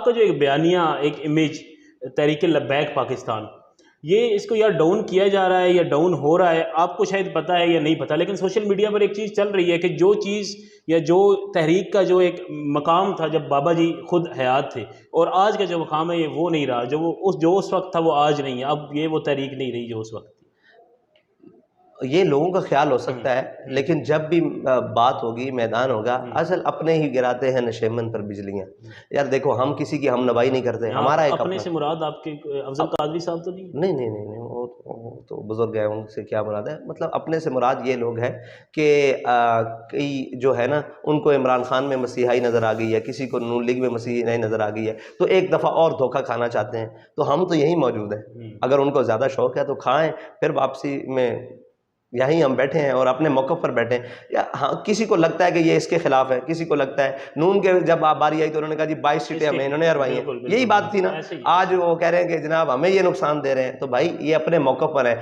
آپ کا جو ایک بیانیہ، ایک امیج تحریک لبیک پاکستان، یہ اس کو یا ڈاؤن کیا جا رہا ہے یا ڈاؤن ہو رہا ہے، آپ کو شاید پتہ ہے یا نہیں پتہ، لیکن سوشل میڈیا پر ایک چیز چل رہی ہے کہ جو چیز یا جو تحریک کا جو ایک مقام تھا جب بابا جی خود حیات تھے، اور آج کا جو مقام ہے یہ وہ نہیں رہا، جو اس وقت تھا وہ آج نہیں ہے، اب یہ وہ تحریک نہیں رہی جو اس وقت تھی۔ یہ لوگوں کا خیال ہو سکتا ہے، لیکن جب بھی بات ہوگی، میدان ہوگا، اصل اپنے ہی گراتے ہیں نشیمن پر بجلیاں۔ یار دیکھو، ہم کسی کی ہم نوائی نہیں کرتے، ہمارا ایک اپنے سے مراد آپ کے افضل قادری صاحب تو نہیں؟ نہیں، وہ تو بزرگ ہیں، ان سے کیا مراد ہے؟ مطلب اپنے سے مراد یہ لوگ ہیں کہ کئی جو ہے نا، ان کو عمران خان میں مسیحائی نظر آ گئی ہے، کسی کو نون لیگ میں مسیحائی نظر آ گئی ہے، تو ایک دفعہ اور دھوکہ کھانا چاہتے ہیں، تو ہم تو یہی موجود ہیں۔ اگر ان کو زیادہ شوق ہے تو کھائیں، پھر واپسی میں یہیں ہم بیٹھے ہیں اور اپنے موقف پر بیٹھے ہیں۔ یا ہاں، کسی کو لگتا ہے کہ یہ اس کے خلاف ہے، کسی کو لگتا ہے نون کے جب آپ باری آئی تو انہوں نے کہا جی 22 سیٹیں ہمیں انہوں نے ہروائی ہیں، یہی بات تھی نا۔ آج وہ کہہ رہے ہیں کہ جناب ہمیں یہ نقصان دے رہے ہیں، تو بھائی یہ اپنے موقف پر ہے۔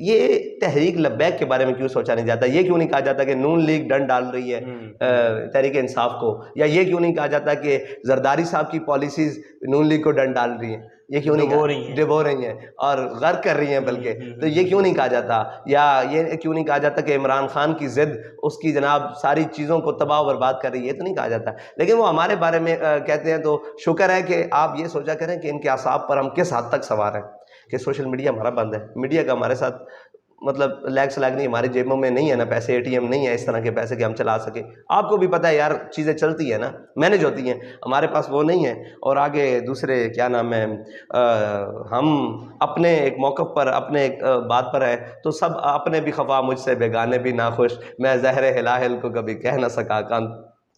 یہ تحریک لبیک کے بارے میں کیوں سوچا نہیں جاتا؟ یہ کیوں نہیں کہا جاتا کہ نون لیگ ڈنڈ ڈال رہی ہے تحریک انصاف کو؟ یا یہ کیوں نہیں کہا جاتا کہ زرداری صاحب کی پالیسیز نون لیگ کو ڈنڈ ڈال رہی ہیں؟ یہ کیوں نہیں ڈبو رہی ہیں اور غرق کر رہی ہیں بلکہ؟ تو یہ کیوں نہیں کہا جاتا؟ یا یہ کیوں نہیں کہا جاتا کہ عمران خان کی ضد اس کی جناب ساری چیزوں کو تباہ و برباد کر رہی ہے؟ یہ تو نہیں کہا جاتا، لیکن وہ ہمارے بارے میں کہتے ہیں۔ تو شکر ہے کہ آپ یہ سوچا کریں کہ ان کے اعصاب پر ہم کس حد تک سوار ہیں، کہ سوشل میڈیا ہمارا بند ہے، میڈیا کا ہمارے ساتھ مطلب لیگ سلاگ نہیں، ہماری جیبوں میں نہیں ہے نا پیسے، اے ٹی ایم نہیں ہے اس طرح کے پیسے کہ ہم چلا سکیں۔ آپ کو بھی پتہ ہے یار، چیزیں چلتی ہیں نا، مینج ہوتی ہیں، ہمارے پاس وہ نہیں ہے۔ اور آگے دوسرے کیا نام ہے، ہم اپنے ایک موقف پر، اپنے ایک بات پر ہیں، تو سب اپنے بھی خفا مجھ سے بےگانے بھی ناخوش، میں زہر ہلاہل کو کبھی کہہ نہ سکا کان،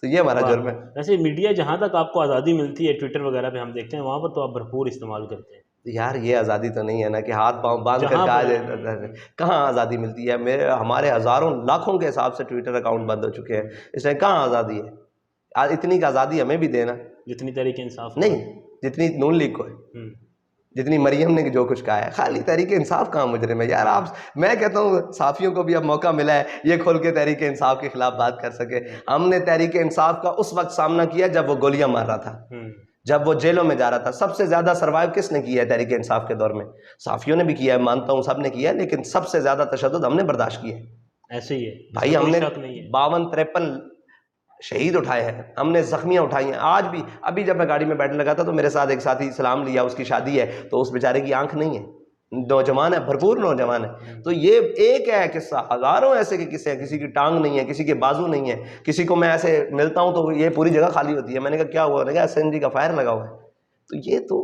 تو یہ ہمارا جرم ہے۔ ویسے میڈیا جہاں تک آپ کو آزادی ملتی ہے، ٹویٹر وغیرہ پہ ہم دیکھتے ہیں، وہاں پر تو آپ بھرپور استعمال کرتے ہیں۔ یار یہ آزادی تو نہیں ہے نا کہ ہاتھ پاؤں باندھ کر کہا جائے، کہاں آزادی ملتی ہے؟ ہمارے ہزاروں لاکھوں کے حساب سے ٹویٹر اکاؤنٹ بند ہو چکے ہیں، اس میں کہاں آزادی ہے؟ اتنی کا آزادی ہمیں بھی دینا، جتنی تحریک انصاف نہیں، جتنی نون لیگ کو ہے، جتنی مریم نے جو کچھ کہا ہے۔ خالی تحریک انصاف کہاں مجرم ہے یار؟ آپ، میں کہتا ہوں صحافیوں کو بھی اب موقع ملا ہے یہ کھول کے تحریک انصاف کے خلاف بات کر سکے۔ ہم نے تحریک انصاف کا اس وقت سامنا کیا جب وہ گولیاں مار رہا تھا، جب وہ جیلوں میں جا رہا تھا۔ سب سے زیادہ سروائیو کس نے کیا ہے تحریک انصاف کے دور میں؟ صحافیوں نے بھی کیا ہے، مانتا ہوں سب نے کیا ہے، لیکن سب سے زیادہ تشدد ہم نے برداشت کیا ہے۔ ایسے ہی ہے بھائی، ہم نے 52-53 شہید اٹھائے ہیں، ہم نے زخمیاں اٹھائی ہیں۔ آج بھی، ابھی جب میں گاڑی میں بیٹھنے لگا تھا تو میرے ساتھ ایک ساتھی سلام لیا، اس کی شادی ہے، تو اس بیچارے کی آنکھ نہیں ہے، نوجوان ہے، بھرپور نوجوان ہے۔ تو یہ ایک ہے قصہ، ہزاروں ایسے کے قصے ہیں، کسی کی ٹانگ نہیں ہے، کسی کے بازو نہیں ہے، کسی کو میں ایسے ملتا ہوں تو یہ پوری جگہ خالی ہوتی ہے۔ میں نے کہا کیا ہوا؟ نے کہا SNG کا فائر لگا ہوا ہے۔ تو یہ تو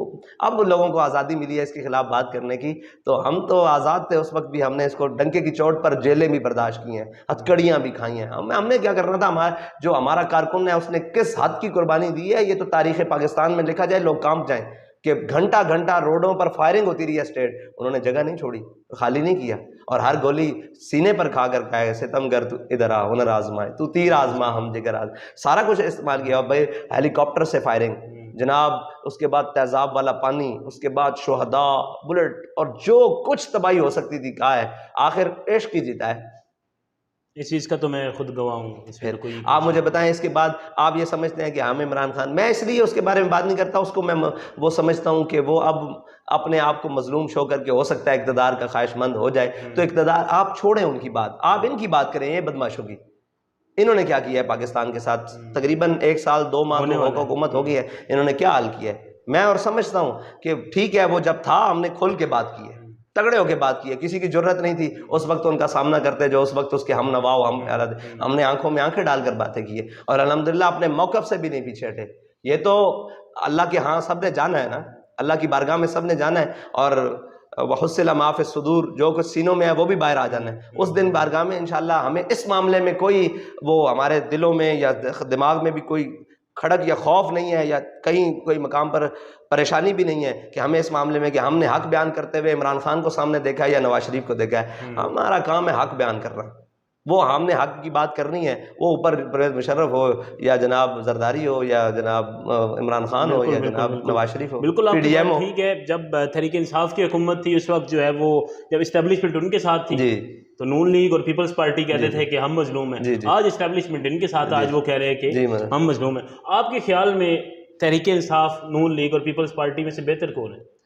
اب لوگوں کو آزادی ملی ہے اس کے خلاف بات کرنے کی، تو ہم تو آزاد تھے اس وقت بھی، ہم نے اس کو ڈنکے کی چوٹ پر جیلیں بھی برداشت کی ہیں، ہتھکڑیاں بھی کھائی ہیں۔ ہم نے کیا کرنا تھا؟ جو ہمارا کارکن ہے اس نے کس حد کی قربانی دی ہے، یہ تو تاریخ پاکستان میں لکھا جائے، لوگ کانپ جائیں کہ گھنٹہ گھنٹہ روڈوں پر فائرنگ ہوتی رہی ہے اسٹیٹ، انہوں نے جگہ نہیں چھوڑی، خالی نہیں کیا، اور ہر گولی سینے پر کھا کر کہا ہے ستم گر تو ادھر آ ہنر آزمائے، تو تیر آزما ہم جگر سارا کچھ استعمال کیا۔ اور بھائی ہیلی کاپٹر سے فائرنگ جناب، اس کے بعد تیزاب والا پانی، اس کے بعد شہداء، بلٹ، اور جو کچھ تباہی ہو سکتی تھی کہا ہے، آخر عشق ہی جیتا ہے۔ اس چیز کا تو میں خود گواہ ہوں۔ پھر آپ مجھے بتائیں، اس کے بعد آپ یہ سمجھتے ہیں کہ ہم عمران خان، میں اس لیے اس کے بارے میں بات نہیں کرتا، اس کو میں وہ سمجھتا ہوں کہ وہ اب اپنے آپ کو مظلوم شو کر کے، ہو سکتا ہے اقتدار کا خواہش مند ہو جائے، تو اقتدار آپ چھوڑیں ان کی بات، آپ ان کی بات کریں، یہ بدماشوں کی۔ انہوں نے کیا کیا ہے پاکستان کے ساتھ؟ تقریباً 1 سال 2 ماہ حکومت ہو گئی ہے، انہوں نے کیا حال کیا ہے؟ میں اور سمجھتا ہوں کہ ٹھیک ہے، وہ جب تھا ہم نے کھل کے بات کی ہے، تگڑے ہو کے بات کی ہے، کسی کی جرت نہیں تھی اس وقت ان کا سامنا کرتے جو اس وقت اس کے ہم نواؤ، ہم نے آنکھوں میں آنکھیں ڈال کر باتیں کی ہے، اور الحمدللہ اپنے موقف سے بھی نہیں پیچھے ہٹے۔ یہ تو اللہ کے ہاں سب نے جانا ہے نا، اللہ کی بارگاہ میں سب نے جانا ہے، اور وَحُصِّلَ مَا فِي الصُّدُورِ، جو کچھ سینوں میں ہے وہ بھی باہر آ جانا ہے۔ اس دن بارگاہ میں انشاءاللہ ہمیں اس معاملے میں کوئی وہ ہمارے دلوں میں یا دماغ میں بھی کوئی کھڑک یا خوف نہیں ہے، یا کہیں کوئی مقام پر پریشانی بھی نہیں ہے کہ ہمیں اس معاملے میں کہ ہم نے حق بیان کرتے ہوئے عمران خان کو سامنے دیکھا ہے یا نواز شریف کو دیکھا ہے۔ ہمارا کام ہے حق بیان کرنا، وہ ہم نے حق کی بات کرنی ہے، وہ اوپر پرویز مشرف ہو یا جناب زرداری ہو یا جناب عمران خان ہو یا جناب نواز شریف ہو، بالکل پی ڈی ایم ہو۔ ٹھیک ہے، جب تحریک انصاف کی حکومت تھی اس وقت جو ہے وہ جب اسٹیبلشمنٹ ان کے ساتھ تھی تو نون لیگ اور پیپلز پارٹی کہتے تھے کہ ہم مظلوم ہیں، آج اسٹیبلشمنٹ ان کے ساتھ، آج وہ کہہ رہے ہیں کہ ہم مظلوم ہیں۔ آپ کے خیال میں تحریک انصاف، نون لیگ اور پیپلز پارٹی میں سے بہتر کون ہے؟